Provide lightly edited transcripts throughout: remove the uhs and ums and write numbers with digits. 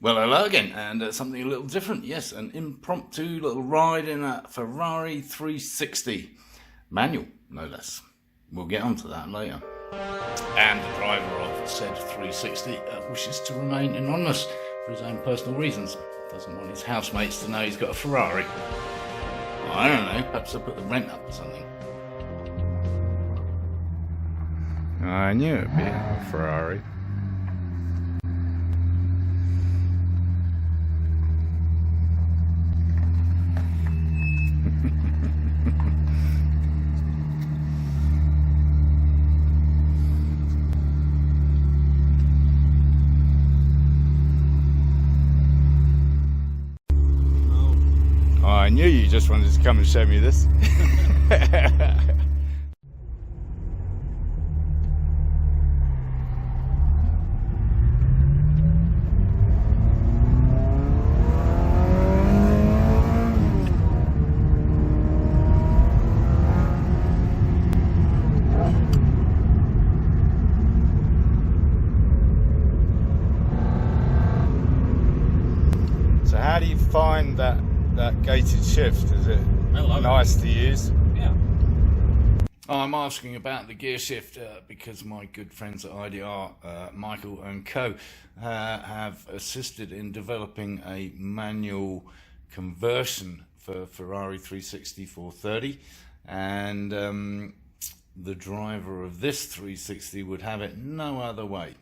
Well, hello again, and something a little different. Yes, an impromptu little ride in a Ferrari 360 manual, no less. We'll get onto that later. And the driver of said 360 wishes to remain anonymous for his own personal reasons. Doesn't want his housemates to know he's got a Ferrari. Well, I don't know, perhaps they'll put the rent up or something. I knew it'd be a Ferrari. I knew you just wanted to come and show me this. So how do you find that gated shift? Is it nice to use? Yeah. I'm asking about the gear shift because my good friends at IDR, Michael and co, have assisted in developing a manual conversion for Ferrari 360 430, and the driver of this 360 would have it no other way.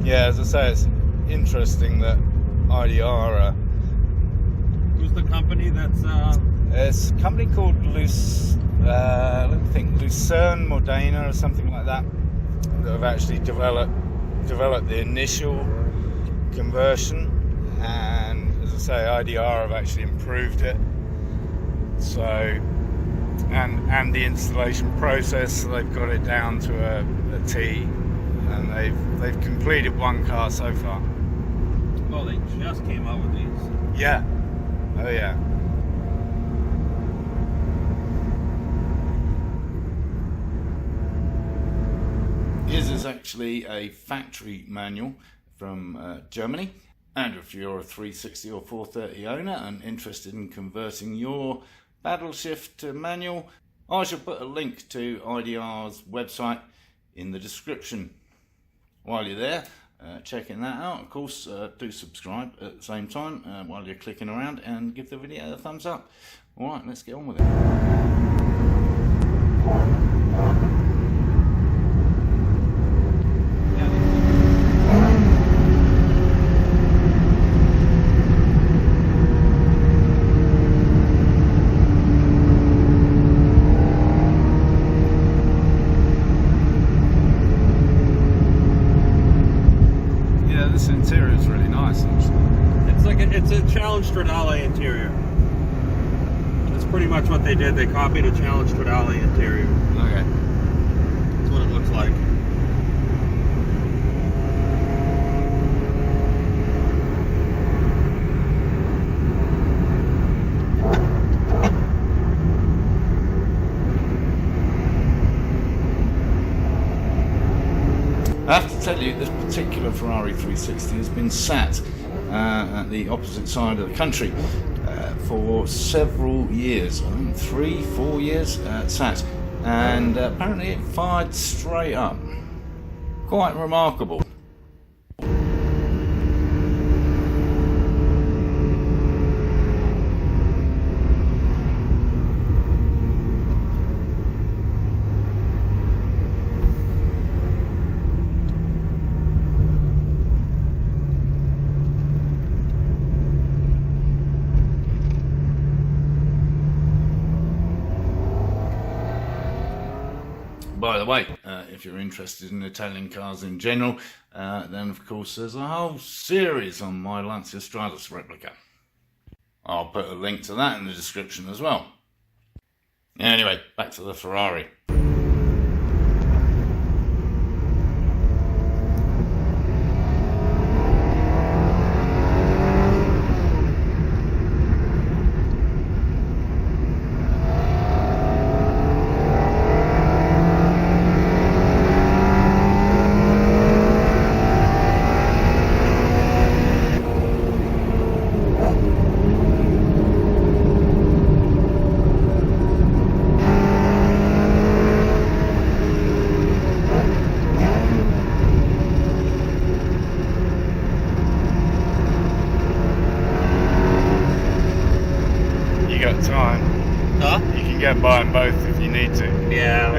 Yeah, as I say, it's interesting that IDR. Who's the company that's? It's a company called let me think, Lucerna, Modena, or something like that have actually developed the initial conversion, and as I say, IDR have actually improved it. So, and the installation process, they've got it down to a T, and they've completed one car so far. Oh, they just came out with these. Yeah. Oh yeah. His is actually a factory manual from Germany, and if you're a 360 or 430 owner and interested in converting your paddle shift to manual, I shall put a link to IDR's website in the description. While you're there, checking that out, of course, do subscribe at the same time while you're clicking around, and give the video a thumbs up. Alright, let's get on with it. This interior is really nice. It's a Challenge Stradale interior. That's pretty much what they did. They copied a Challenge Stradale interior. Okay. That's what it looks like. I have to tell you, this particular Ferrari 360 has been sat at the opposite side of the country for several years. I think 3-4 years sat, and apparently it fired straight up. Quite remarkable. By the way, if you're interested in Italian cars in general, then of course there's a whole series on my Lancia Stratus replica. I'll put a link to that in the description as well. Anyway, back to the Ferrari. can buy them both if you need to. Yeah. I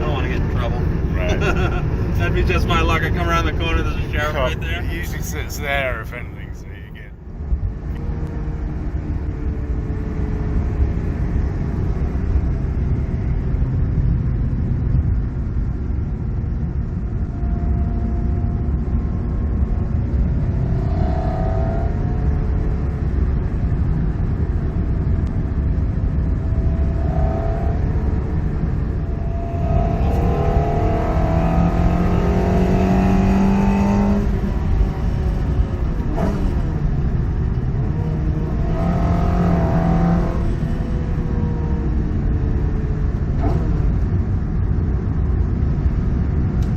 don't want to get in trouble. Right. That'd be just my luck. I come around the corner, there's a sheriff right there. It usually sits there, if anything, so you get.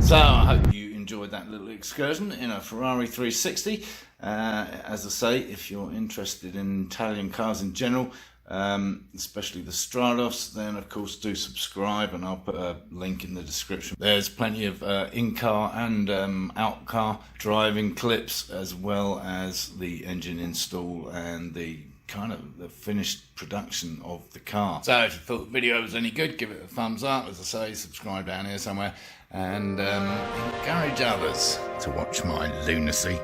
So I hope you enjoyed that little excursion in a Ferrari 360. As I say, if you're interested in Italian cars in general, especially the Strados, then of course do subscribe, and I'll put a link in the description. There's plenty of in-car and out-car driving clips, as well as the engine install and the kind of the finished production of the car. So if you thought the video was any good, give it a thumbs up. As I say, subscribe down here somewhere, and encourage others to watch my lunacy.